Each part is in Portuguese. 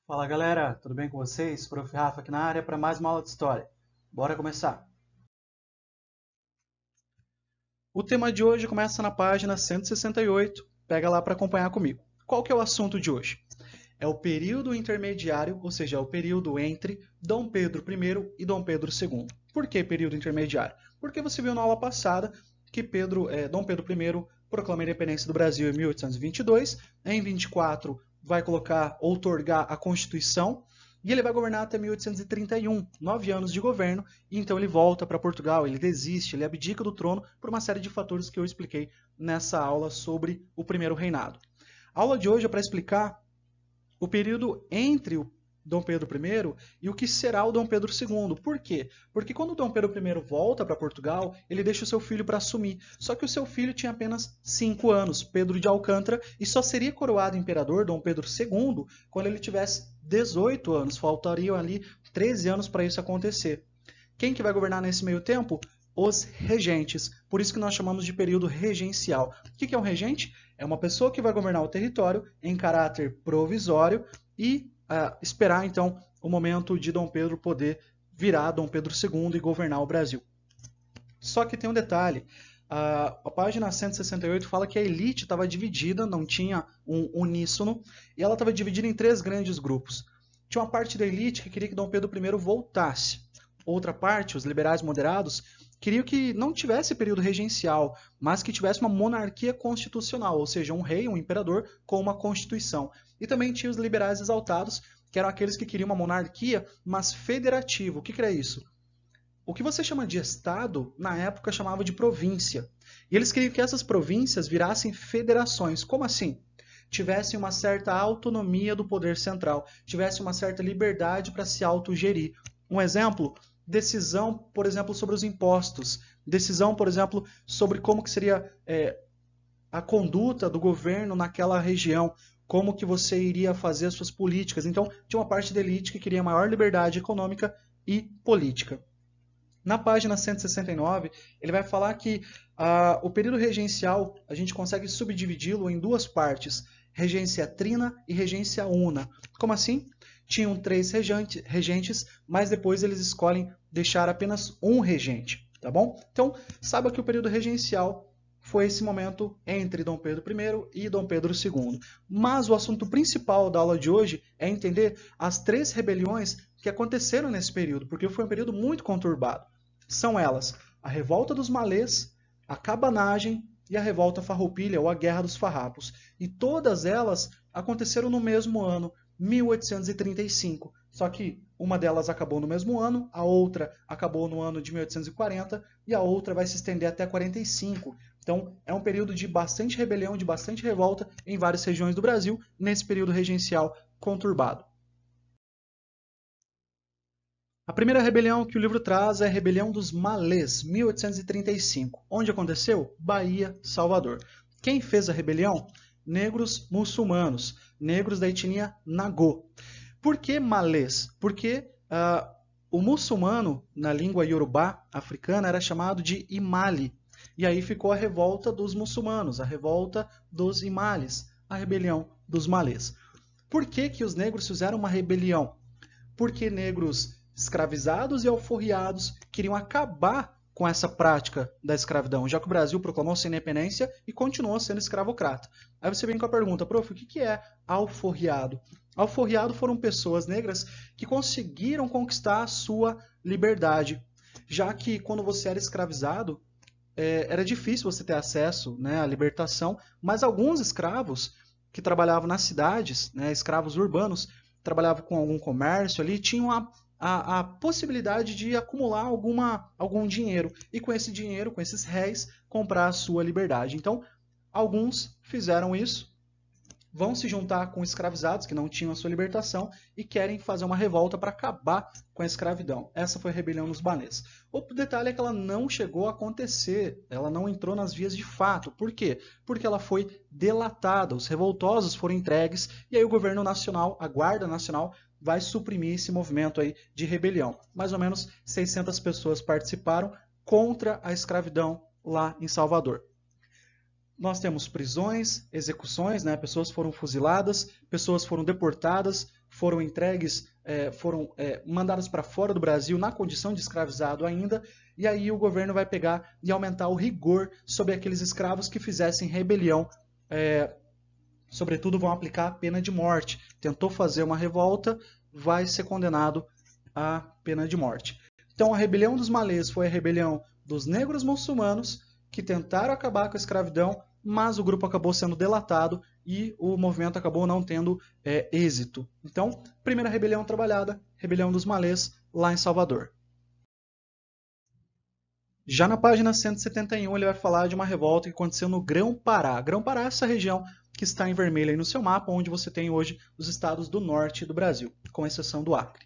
Fala galera, tudo bem com vocês? Prof. Rafa aqui na área para mais uma aula de história. Bora começar! O tema de hoje começa na página 168, pega lá para acompanhar comigo. Qual que é o assunto de hoje? É o período intermediário, ou seja, é o período entre Dom Pedro I e Dom Pedro II. Por que período intermediário? Porque você viu na aula passada que Dom Pedro I proclama a independência do Brasil em 1822, em 24 vai outorgar a Constituição, e ele vai governar até 1831, 9 anos de governo, e então ele volta para Portugal, ele desiste, ele abdica do trono por uma série de fatores que eu expliquei nessa aula sobre o primeiro reinado. A aula de hoje é para explicar o período entre o Dom Pedro I e o que será o Dom Pedro II. Por quê? Porque quando o Dom Pedro I volta para Portugal, ele deixa o seu filho para assumir. Só que o seu filho tinha apenas 5 anos, Pedro de Alcântara, e só seria coroado imperador, Dom Pedro II, quando ele tivesse 18 anos. Faltariam ali 13 anos para isso acontecer. Quem que vai governar nesse meio tempo? Os regentes. Por isso que nós chamamos de período regencial. O que é um regente? É uma pessoa que vai governar o território em caráter provisório e esperar, então, o momento de Dom Pedro poder virar Dom Pedro II e governar o Brasil. Só que tem um detalhe. A página 168 fala que a elite estava dividida, não tinha um uníssono, e ela estava dividida em 3 grandes grupos. Tinha uma parte da elite que queria que Dom Pedro I voltasse. Outra parte, os liberais moderados, queriam que não tivesse período regencial, mas que tivesse uma monarquia constitucional, ou seja, um rei, um imperador com uma constituição. E também tinha os liberais exaltados, que eram aqueles que queriam uma monarquia, mas federativa. O que era isso? O que você chama de estado, na época chamava de província. E eles queriam que essas províncias virassem federações. Como assim? Tivessem uma certa autonomia do poder central, tivessem uma certa liberdade para se autogerir. Um exemplo, decisão, por exemplo, sobre os impostos, decisão, por exemplo, sobre como que seria a conduta do governo naquela região, como que você iria fazer as suas políticas. Então, tinha uma parte da elite que queria maior liberdade econômica e política. Na página 169, ele vai falar que o período regencial a gente consegue subdividi-lo em 2 partes, regência trina e regência una. Como assim? Tinham 3 regentes, mas depois eles escolhem deixar apenas um regente, tá bom? Então, saiba que o período regencial foi esse momento entre Dom Pedro I e Dom Pedro II. Mas o assunto principal da aula de hoje é entender as 3 rebeliões que aconteceram nesse período, porque foi um período muito conturbado. São elas a Revolta dos Malês, a Cabanagem e a Revolta Farroupilha, ou a Guerra dos Farrapos. E todas elas aconteceram no mesmo ano, 1835. Só que uma delas acabou no mesmo ano, a outra acabou no ano de 1840 e a outra vai se estender até 45. Então, é um período de bastante rebelião, de bastante revolta em várias regiões do Brasil, nesse período regencial conturbado. A primeira rebelião que o livro traz é a Rebelião dos Malês, 1835. Onde aconteceu? Bahia, Salvador. Quem fez a rebelião? Negros muçulmanos, negros da etnia Nagô. Por que malês? Porque o muçulmano, na língua iorubá africana, era chamado de Imali. E aí ficou a revolta dos muçulmanos, a revolta dos Imalis, a rebelião dos malês. Por que os negros fizeram uma rebelião? Porque negros escravizados e alforriados queriam acabar com essa prática da escravidão, já que o Brasil proclamou sua independência e continuou sendo escravocrata. Aí você vem com a pergunta, prof, o que é alforriado? Alforriado foram pessoas negras que conseguiram conquistar a sua liberdade, já que quando você era escravizado, era difícil você ter acesso, né, à libertação, mas alguns escravos que trabalhavam nas cidades, né, escravos urbanos, trabalhavam com algum comércio ali, tinham a possibilidade de acumular algum dinheiro e com esse dinheiro, com esses réis, comprar a sua liberdade. Então, alguns fizeram isso, vão se juntar com escravizados que não tinham a sua libertação e querem fazer uma revolta para acabar com a escravidão. Essa foi a rebelião dos Malês. Outro detalhe é que ela não chegou a acontecer, ela não entrou nas vias de fato. Por quê? Porque ela foi delatada, os revoltosos foram entregues e aí o governo nacional, a Guarda Nacional, vai suprimir esse movimento aí de rebelião. Mais ou menos 600 pessoas participaram contra a escravidão lá em Salvador. Nós temos prisões, execuções, né? Pessoas foram fuziladas, pessoas foram deportadas, foram entregues, foram mandados para fora do Brasil na condição de escravizado ainda, e aí o governo vai pegar e aumentar o rigor sobre aqueles escravos que fizessem rebelião, sobretudo vão aplicar a pena de morte. Tentou fazer uma revolta, vai ser condenado à pena de morte. Então a rebelião dos malês foi a rebelião dos negros muçulmanos que tentaram acabar com a escravidão, mas o grupo acabou sendo delatado e o movimento acabou não tendo êxito. Então, primeira rebelião trabalhada, rebelião dos malês, lá em Salvador. Já na página 171 ele vai falar de uma revolta que aconteceu no Grão-Pará. Grão-Pará é essa região que está em vermelho aí no seu mapa, onde você tem hoje os estados do norte do Brasil, com exceção do Acre.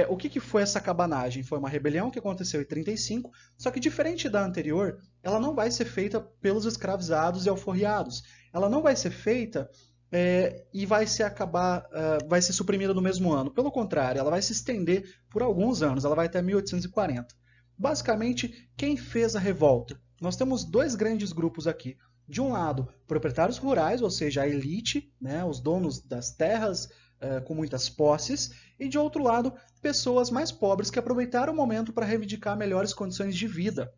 O que foi essa cabanagem? Foi uma rebelião que aconteceu em 35, só que diferente da anterior, ela não vai ser feita pelos escravizados e alforriados. Ela não vai ser feita e vai ser suprimida no mesmo ano. Pelo contrário, ela vai se estender por alguns anos, ela vai até 1840. Basicamente, quem fez a revolta? Nós temos dois grandes grupos aqui. De um lado, proprietários rurais, ou seja, a elite, né, os donos das terras, com muitas posses, e de outro lado, pessoas mais pobres que aproveitaram o momento para reivindicar melhores condições de vida.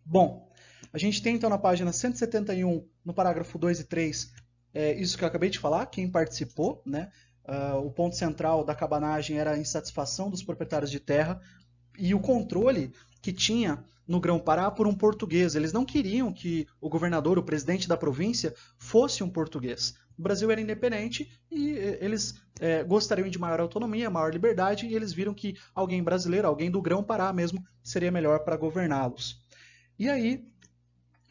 Bom, a gente tem então na página 171, no parágrafo 2 e 3, isso que eu acabei de falar, quem participou, né? O ponto central da cabanagem era a insatisfação dos proprietários de terra e o controle que tinha no Grão-Pará por um português. Eles não queriam que o governador, o presidente da província, fosse um português. O Brasil era independente e eles gostariam de maior autonomia, maior liberdade, e eles viram que alguém brasileiro, alguém do Grão-Pará mesmo, seria melhor para governá-los. E aí,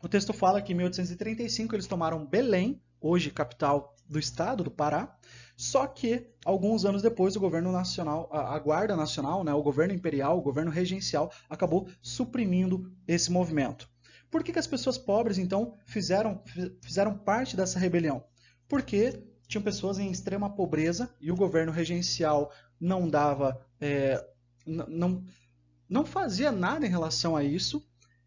o texto fala que em 1835 eles tomaram Belém, hoje capital do estado do Pará, só que alguns anos depois o governo nacional, a Guarda Nacional, né, o governo imperial, o governo regencial, acabou suprimindo esse movimento. Por que as pessoas pobres então fizeram parte dessa rebelião? Porque tinham pessoas em extrema pobreza e o governo regencial não dava, não fazia nada em relação a isso,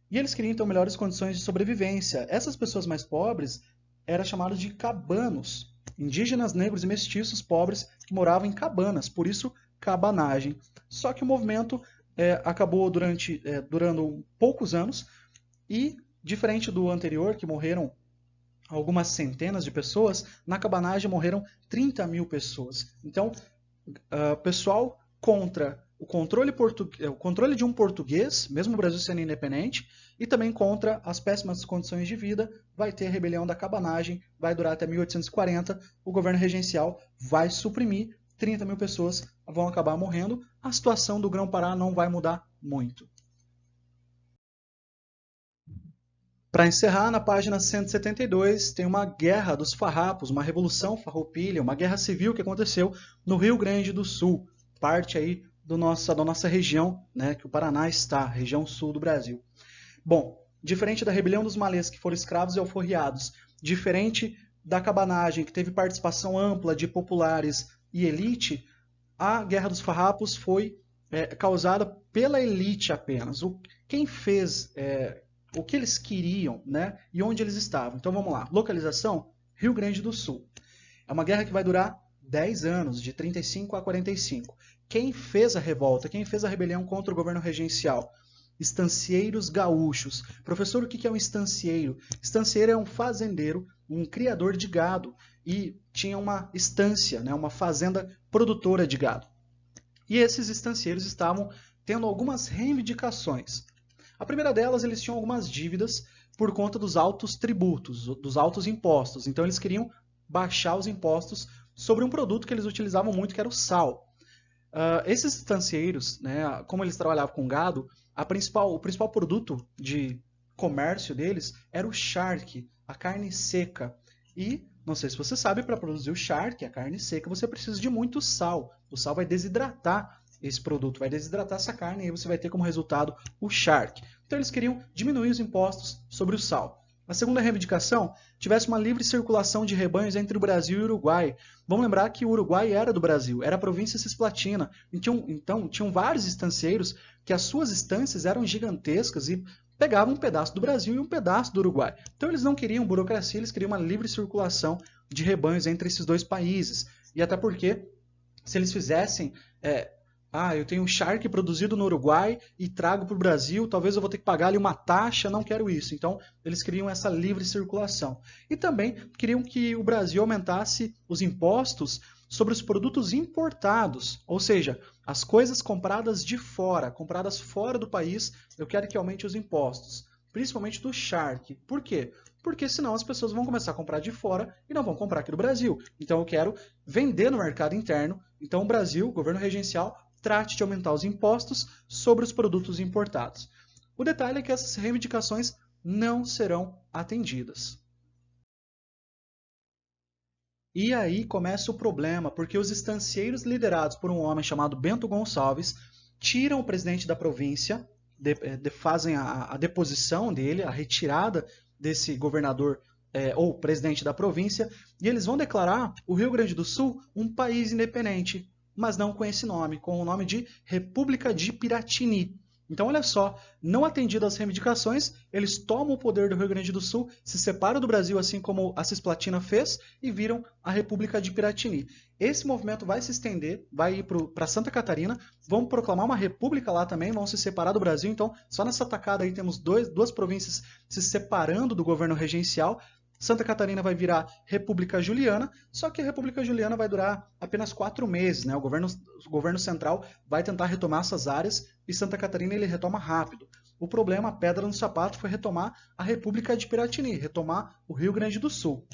e eles queriam então melhores condições de sobrevivência. Essas pessoas mais pobres eram chamadas de cabanos, indígenas, negros e mestiços pobres que moravam em cabanas, por isso cabanagem. Só que o movimento acabou durando poucos anos e, diferente do anterior, que morreram algumas centenas de pessoas, na cabanagem morreram 30 mil pessoas. Então, pessoal contra o controle de um português, mesmo o Brasil sendo independente, e também contra as péssimas condições de vida, vai ter a rebelião da cabanagem, vai durar até 1840, o governo regencial vai suprimir, 30 mil pessoas vão acabar morrendo, a situação do Grão-Pará não vai mudar muito. Para encerrar, na página 172, tem uma guerra dos farrapos, uma revolução farroupilha, uma guerra civil que aconteceu no Rio Grande do Sul, parte aí da nossa região, né, que o Paraná está, região sul do Brasil. Bom, diferente da rebelião dos malês, que foram escravos e alforriados, diferente da cabanagem, que teve participação ampla de populares e elite, a Guerra dos Farrapos foi causada pela elite apenas. Quem fez o que eles queriam, né, e onde eles estavam. Então vamos lá. Localização, Rio Grande do Sul. É uma guerra que vai durar 10 anos, de 35 a 45. Quem fez a revolta, quem fez a rebelião contra o governo regencial? Estancieiros gaúchos. Professor, o que é um estancieiro? Estancieiro é um fazendeiro, um criador de gado, e tinha uma estância, né, uma fazenda produtora de gado. E esses estancieiros estavam tendo algumas reivindicações. A primeira delas, eles tinham algumas dívidas por conta dos altos tributos, dos altos impostos. Então eles queriam baixar os impostos sobre um produto que eles utilizavam muito, que era o sal. Esses estancieiros, né, como eles trabalhavam com gado, o principal produto de comércio deles era o charque, a carne seca. E, não sei se você sabe, para produzir o charque, a carne seca, você precisa de muito sal. O sal vai desidratar esse produto, vai desidratar essa carne e aí você vai ter como resultado o charque. Então eles queriam diminuir os impostos sobre o sal. A segunda reivindicação, tivesse uma livre circulação de rebanhos entre o Brasil e o Uruguai. Vamos lembrar que o Uruguai era do Brasil, era a província cisplatina. Então, tinham vários estancieiros que as suas estâncias eram gigantescas e pegavam um pedaço do Brasil e um pedaço do Uruguai. Então, eles não queriam burocracia, eles queriam uma livre circulação de rebanhos entre esses dois países. E até porque Se eles fizessem, eu tenho um charque produzido no Uruguai e trago para o Brasil, talvez eu vou ter que pagar ali uma taxa, não quero isso. Então, eles queriam essa livre circulação. E também queriam que o Brasil aumentasse os impostos sobre os produtos importados, ou seja, as coisas compradas de fora, compradas fora do país, eu quero que aumente os impostos, principalmente do charque. Por quê? Porque senão as pessoas vão começar a comprar de fora e não vão comprar aqui no Brasil. Então eu quero vender no mercado interno. Então o Brasil, o governo regencial, trate de aumentar os impostos sobre os produtos importados. O detalhe é que essas reivindicações não serão atendidas. E aí começa o problema, porque os estancieiros liderados por um homem chamado Bento Gonçalves tiram o presidente da província, fazem a deposição dele, a retirada desse governador ou presidente da província, e eles vão declarar o Rio Grande do Sul um país independente, mas não com esse nome, com o nome de República de Piratini. Então, olha só, não atendido às reivindicações, eles tomam o poder do Rio Grande do Sul, se separam do Brasil, assim como a Cisplatina fez, e viram a República de Piratini. Esse movimento vai se estender, vai ir para Santa Catarina, vão proclamar uma república lá também, vão se separar do Brasil. Então, só nessa tacada aí temos duas províncias se separando do governo regencial. Santa Catarina vai virar República Juliana, só que a República Juliana vai durar apenas 4 meses, né? O governo central vai tentar retomar essas áreas e Santa Catarina ele retoma rápido. O problema, a pedra no sapato, foi retomar a República de Piratini, retomar o Rio Grande do Sul.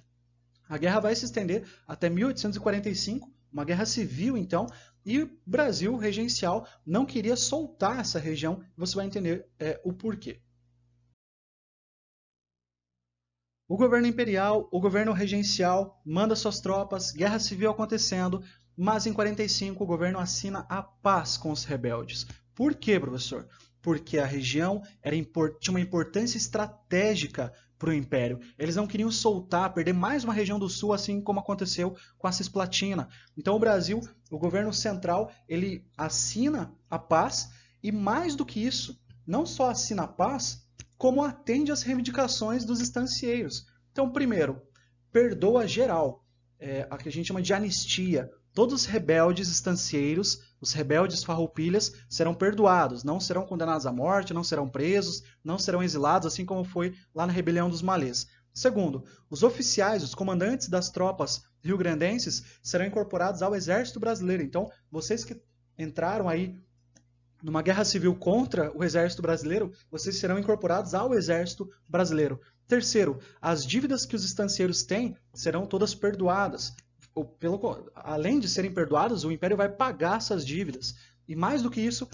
A guerra vai se estender até 1845, uma guerra civil então, e o Brasil regencial não queria soltar essa região, você vai entender o porquê. O governo imperial, o governo regencial manda suas tropas, guerra civil acontecendo, mas em 45 o governo assina a paz com os rebeldes. Por quê, professor? Porque a região tinha uma importância estratégica para o Império. Eles não queriam soltar, perder mais uma região do Sul, assim como aconteceu com a Cisplatina. Então o Brasil, o governo central, ele assina a paz e mais do que isso, não só assina a paz, como atende às reivindicações dos estancieiros. Então, primeiro, perdoa geral, a que a gente chama de anistia. Todos os rebeldes estancieiros, os rebeldes farroupilhas, serão perdoados, não serão condenados à morte, não serão presos, não serão exilados, assim como foi lá na rebelião dos Malês. Segundo, os oficiais, os comandantes das tropas rio-grandenses serão incorporados ao exército brasileiro. Então, vocês que entraram aí numa guerra civil contra o exército brasileiro, vocês serão incorporados ao exército brasileiro. Terceiro, as dívidas que os estancieiros têm serão todas perdoadas. Além de serem perdoadas, o Império vai pagar essas dívidas. E mais do que isso,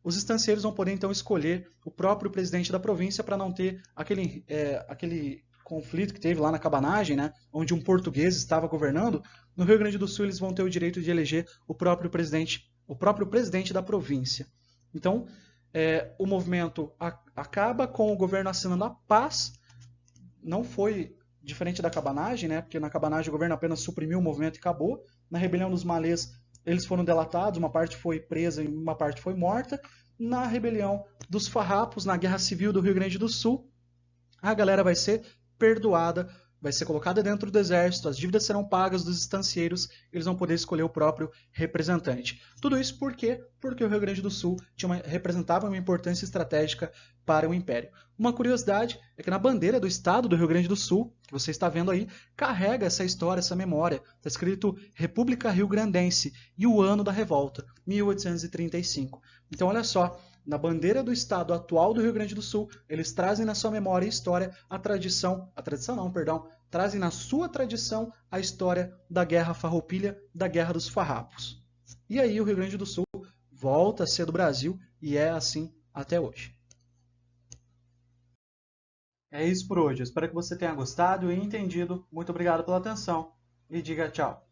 os estancieiros vão poder então escolher o próprio presidente da província para não ter aquele conflito que teve lá na cabanagem, né, onde um português estava governando. No Rio Grande do Sul eles vão ter o direito de eleger o próprio presidente da província. Então, o movimento acaba com o governo assinando a paz. Não foi diferente da cabanagem, né? Porque na cabanagem o governo apenas suprimiu o movimento e acabou. Na rebelião dos Malês, eles foram delatados, uma parte foi presa e uma parte foi morta. Na rebelião dos Farrapos, na Guerra Civil do Rio Grande do Sul, a galera vai ser perdoada, vai ser colocada dentro do exército, as dívidas serão pagas dos estancieiros, eles vão poder escolher o próprio representante. Tudo isso por quê? Porque o Rio Grande do Sul representava uma importância estratégica para o Império. Uma curiosidade é que na bandeira do estado do Rio Grande do Sul, que você está vendo aí, carrega essa história, essa memória. Está escrito República Rio-Grandense e o ano da revolta, 1835. Então olha só, na bandeira do estado atual do Rio Grande do Sul, eles trazem na sua memória e história trazem na sua tradição a história da Guerra Farroupilha, da Guerra dos Farrapos. E aí o Rio Grande do Sul volta a ser do Brasil e é assim até hoje. É isso por hoje. Eu espero que você tenha gostado e entendido. Muito obrigado pela atenção e diga tchau.